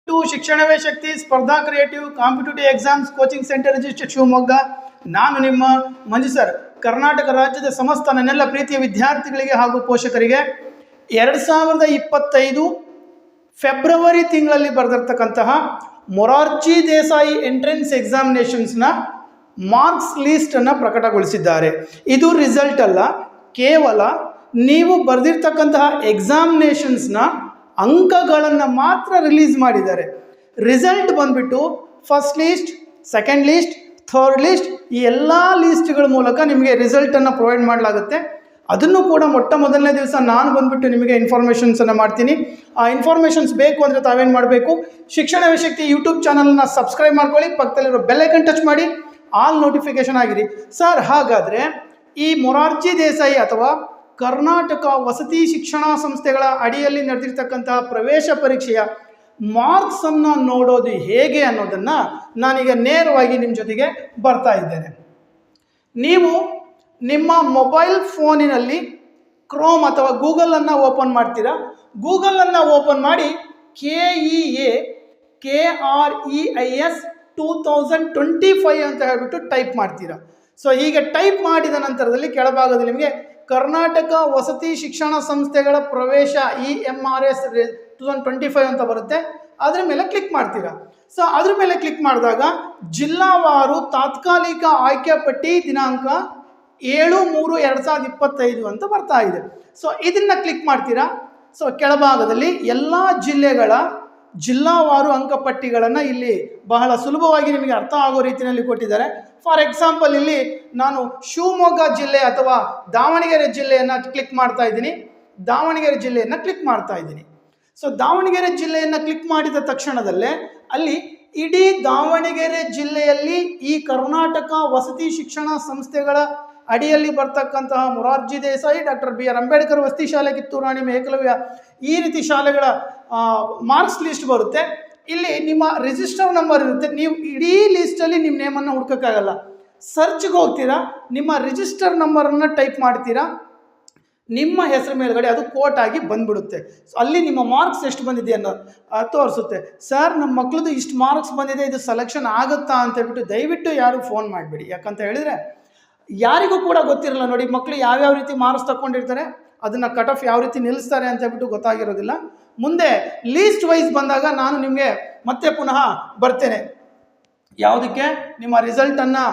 To ಶಿಕ್ಷಣವೇ ಶಕ್ತಿ ಸ್ಪರ್ಧಾ creative competitive exams coaching centre register Shivamogga. ನಾನು ನಿಮ್ಮ ಮಂಜು ಸರ್. ಕರ್ನಾಟಕ ರಾಜ್ಯದ ಸಮಸ್ತ ನನ್ನೆಲ್ಲ ಪ್ರೀತಿಯ ವಿದ್ಯಾರ್ಥಿಗಳಿಗೆ ಹಾಗೂ ಪೋಷಕರಿಗೆ 2025 ಫೆಬ್ರವರಿ ತಿಂಗಳಲ್ಲಿ ಬರೆದಿರ್ತಕ್ಕಂತಹ ಮೊರಾರ್ಜಿ ದೇಸಾಯಿ ಎಂಟ್ರೆನ್ಸ್ ಎಕ್ಸಾಮಿನೇಷನ್ಸ್ನ ಮಾರ್ಕ್ಸ್ ಲೀಸ್ಟನ್ನು ಪ್ರಕಟಗೊಳಿಸಿದ್ದಾರೆ. ಇದು ರಿಸಲ್ಟ್ ಅಲ್ಲ, ಕೇವಲ ನೀವು ಬರೆದಿರ್ತಕ್ಕಂತಹ ಎಕ್ಸಾಮಿನೇಷನ್ಸ್ನ ಅಂಕಗಳನ್ನು ಮಾತ್ರ ರಿಲೀಸ್ ಮಾಡಿದ್ದಾರೆ. ರಿಸಲ್ಟ್ ಬಂದ್ಬಿಟ್ಟು first list, second list, third list ಈ ಎಲ್ಲ ಲೀಸ್ಟ್ಗಳ ಮೂಲಕ ನಿಮಗೆ ರಿಸಲ್ಟನ್ನು ಪ್ರೊವೈಡ್ ಮಾಡಲಾಗುತ್ತೆ. ಅದನ್ನು ಕೂಡ ಮೊಟ್ಟ ಮೊದಲನೇ ದಿವಸ ನಾನು ಬಂದುಬಿಟ್ಟು ನಿಮಗೆ ಇನ್ಫಾರ್ಮೇಷನ್ಸನ್ನು ಮಾಡ್ತೀನಿ. ಆ ಇನ್ಫಾರ್ಮೇಷನ್ಸ್ ಬೇಕು ಅಂದರೆ ತಾವೇನು ಮಾಡಬೇಕು, ಶಿಕ್ಷಣವೇ ಶಕ್ತಿ ಯೂಟ್ಯೂಬ್ ಚಾನಲನ್ನು ಸಬ್ಸ್ಕ್ರೈಬ್ ಮಾಡ್ಕೊಳ್ಳಿ, ಪಕ್ಕದಲ್ಲಿರೋ ಬೆಲ್ ಐಕನ್ ಟಚ್ ಮಾಡಿ ಆಲ್ ನೋಟಿಫಿಕೇಷನ್ ಆಗಿರಿ. ಸರ್, ಹಾಗಾದರೆ ಈ ಮೊರಾರ್ಜಿ ದೇಸಾಯಿ ಅಥವಾ ಕರ್ನಾಟಕ ವಸತಿ ಶಿಕ್ಷಣ ಸಂಸ್ಥೆಗಳ ಅಡಿಯಲ್ಲಿ ನಡೆದಿರ್ತಕ್ಕಂತಹ ಪ್ರವೇಶ ಪರೀಕ್ಷೆಯ ಮಾರ್ಕ್ಸನ್ನು ನೋಡೋದು ಹೇಗೆ ಅನ್ನೋದನ್ನು ನಾನೀಗ ನೇರವಾಗಿ ನಿಮ್ಮ ಜೊತೆಗೆ ಬರ್ತಾ ಇದ್ದೇನೆ. ನೀವು ನಿಮ್ಮ ಮೊಬೈಲ್ ಫೋನಿನಲ್ಲಿ ಕ್ರೋಮ್ ಅಥವಾ ಗೂಗಲನ್ನು ಓಪನ್ ಮಾಡ್ತೀರಾ. ಗೂಗಲನ್ನು ಓಪನ್ ಮಾಡಿ KEAKREIS 2025 ಅಂತ ಹೇಳ್ಬಿಟ್ಟು ಟೈಪ್ ಮಾಡ್ತೀರಾ. ಸೊ ಹೀಗೆ ಟೈಪ್ ಮಾಡಿದ ನಂತರದಲ್ಲಿ ಕೆಳಭಾಗದಲ್ಲಿ ನಿಮಗೆ ಕರ್ನಾಟಕ ವಸತಿ ಶಿಕ್ಷಣ ಸಂಸ್ಥೆಗಳ ಪ್ರವೇಶ EMRS 2025 ಅಂತ ಬರುತ್ತೆ. ಅದ್ರ ಮೇಲೆ ಕ್ಲಿಕ್ ಮಾಡ್ತೀರಾ. ಸೊ ಅದ್ರ ಮೇಲೆ ಕ್ಲಿಕ್ ಮಾಡಿದಾಗ ಜಿಲ್ಲಾವಾರು ತಾತ್ಕಾಲಿಕ ಆಯ್ಕೆ ಪಟ್ಟಿ ದಿನಾಂಕ 7/3/2025 ಅಂತ ಬರ್ತಾ ಇದೆ. ಸೊ ಇದನ್ನು ಕ್ಲಿಕ್ ಮಾಡ್ತೀರಾ. ಸೊ ಕೆಳಭಾಗದಲ್ಲಿ ಎಲ್ಲ ಜಿಲ್ಲೆಗಳ ಜಿಲ್ಲಾವಾರು ಅಂಕಪಟ್ಟಿಗಳನ್ನು ಇಲ್ಲಿ ಬಹಳ ಸುಲಭವಾಗಿ ನಿಮಗೆ ಅರ್ಥ ಆಗೋ ರೀತಿಯಲ್ಲಿ ಕೊಟ್ಟಿದ್ದಾರೆ. ಫಾರ್ ಎಕ್ಸಾಂಪಲ್, ಇಲ್ಲಿ ನಾನು ಶಿವಮೊಗ್ಗ ಜಿಲ್ಲೆ ಅಥವಾ ದಾವಣಗೆರೆ ಜಿಲ್ಲೆಯನ್ನು ಕ್ಲಿಕ್ ಮಾಡ್ತಾ ಇದ್ದೀನಿ. ದಾವಣಗೆರೆ ಜಿಲ್ಲೆಯನ್ನು ಕ್ಲಿಕ್ ಮಾಡ್ತಾ ಇದ್ದೀನಿ. ಸೊ ದಾವಣಗೆರೆ ಜಿಲ್ಲೆಯನ್ನು ಕ್ಲಿಕ್ ಮಾಡಿದ ತಕ್ಷಣದಲ್ಲೇ ಅಲ್ಲಿ ಇಡೀ ದಾವಣಗೆರೆ ಜಿಲ್ಲೆಯಲ್ಲಿ ಈ ಕರ್ನಾಟಕ ವಸತಿ ಶಿಕ್ಷಣ ಸಂಸ್ಥೆಗಳ ಅಡಿಯಲ್ಲಿ ಬರ್ತಕ್ಕಂತಹ ಮೊರಾರ್ಜಿ ದೇಸಾಯಿ, ಡಾಕ್ಟರ್ BR ಅಂಬೇಡ್ಕರ್ ವಸತಿ ಶಾಲೆ, ಕಿತ್ತೂರು ರಾಣಿ ಏಕಲವ್ಯ ಈ ರೀತಿ ಶಾಲೆಗಳ ಮಾರ್ಕ್ಸ್ ಲಿಸ್ಟ್ ಬರುತ್ತೆ. ಇಲ್ಲಿ ನಿಮ್ಮ ರಿಜಿಸ್ಟರ್ ನಂಬರ್ ಇರುತ್ತೆ. ನೀವು ಇಡೀ ಲಿಸ್ಟಲ್ಲಿ ನಿಮ್ಮ ನೇಮನ್ನು ಹುಡ್ಕೋಕ್ಕಾಗಲ್ಲ. ಸರ್ಚ್ಗೆ ಹೋಗ್ತೀರಾ, ನಿಮ್ಮ ರಿಜಿಸ್ಟರ್ ನಂಬರನ್ನು ಟೈಪ್ ಮಾಡ್ತೀರಾ, ನಿಮ್ಮ ಹೆಸರು ಮೇಲ್ಗಡೆ ಅದು ಕೋಟ್ ಆಗಿ ಬಂದ್ಬಿಡುತ್ತೆ. ಸೊ ಅಲ್ಲಿ ನಿಮ್ಮ ಮಾರ್ಕ್ಸ್ ಎಷ್ಟು ಬಂದಿದೆ ಅನ್ನೋ ತೋರಿಸುತ್ತೆ. ಸರ್, ನಮ್ಮ ಮಕ್ಕಳದು ಇಷ್ಟು ಮಾರ್ಕ್ಸ್ ಬಂದಿದೆ, ಇದು ಸೆಲೆಕ್ಷನ್ ಆಗುತ್ತಾ ಅಂತ ಹೇಳ್ಬಿಟ್ಟು ದಯವಿಟ್ಟು ಯಾರು ಫೋನ್ ಮಾಡಿಬಿಡಿ. ಯಾಕಂತ ಹೇಳಿದರೆ ಯಾರಿಗೂ ಕೂಡ ಗೊತ್ತಿರಲ್ಲ. ನೋಡಿ, ಮಕ್ಕಳು ಯಾವ್ಯಾವ ರೀತಿ ಮಾರ್ಕ್ಸ್ ತಗೊಂಡಿರ್ತಾರೆ, ಅದನ್ನು ಕಟ್ ಆಫ್ ಯಾವ ರೀತಿ ನಿಲ್ಲಿಸ್ತಾರೆ ಅಂತ ಹೇಳ್ಬಿಟ್ಟು ಗೊತ್ತಾಗಿರೋದಿಲ್ಲ. ಮುಂದೆ ಲೀಸ್ಟ್ ವೈಸ್ ಬಂದಾಗ ನಾನು ನಿಮಗೆ ಮತ್ತೆ ಪುನಃ ಬರ್ತೇನೆ. ಯಾವುದಕ್ಕೆ, ನಿಮ್ಮ ರಿಸಲ್ಟನ್ನು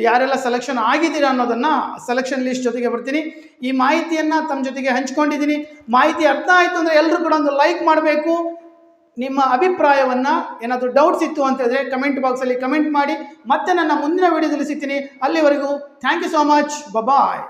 ಯಾರೆಲ್ಲ ಸೆಲೆಕ್ಷನ್ ಆಗಿದ್ದೀರಾ ಅನ್ನೋದನ್ನು ಸೆಲೆಕ್ಷನ್ ಲಿಸ್ಟ್ ಜೊತೆಗೆ ಬರ್ತೀನಿ. ಈ ಮಾಹಿತಿಯನ್ನು ತಮ್ಮ ಜೊತೆಗೆ ಹಂಚ್ಕೊಂಡಿದ್ದೀನಿ. ಮಾಹಿತಿ ಅರ್ಥ ಆಯಿತು ಅಂದರೆ ಎಲ್ಲರೂ ಕೂಡ ಒಂದು ಲೈಕ್ ಮಾಡಬೇಕು. ನಿಮ್ಮ ಅಭಿಪ್ರಾಯವನ್ನು, ಏನಾದರೂ ಡೌಟ್ಸ್ ಇತ್ತು ಅಂತ ಹೇಳಿದ್ರೆ ಕಮೆಂಟ್ ಬಾಕ್ಸಲ್ಲಿ ಕಮೆಂಟ್ ಮಾಡಿ. ಮತ್ತೆ ನನ್ನ ಮುಂದಿನ ವಿಡಿಯೋದಲ್ಲಿ ಸಿಗ್ತೀನಿ. ಅಲ್ಲಿವರೆಗೂ thank you so much. Bye.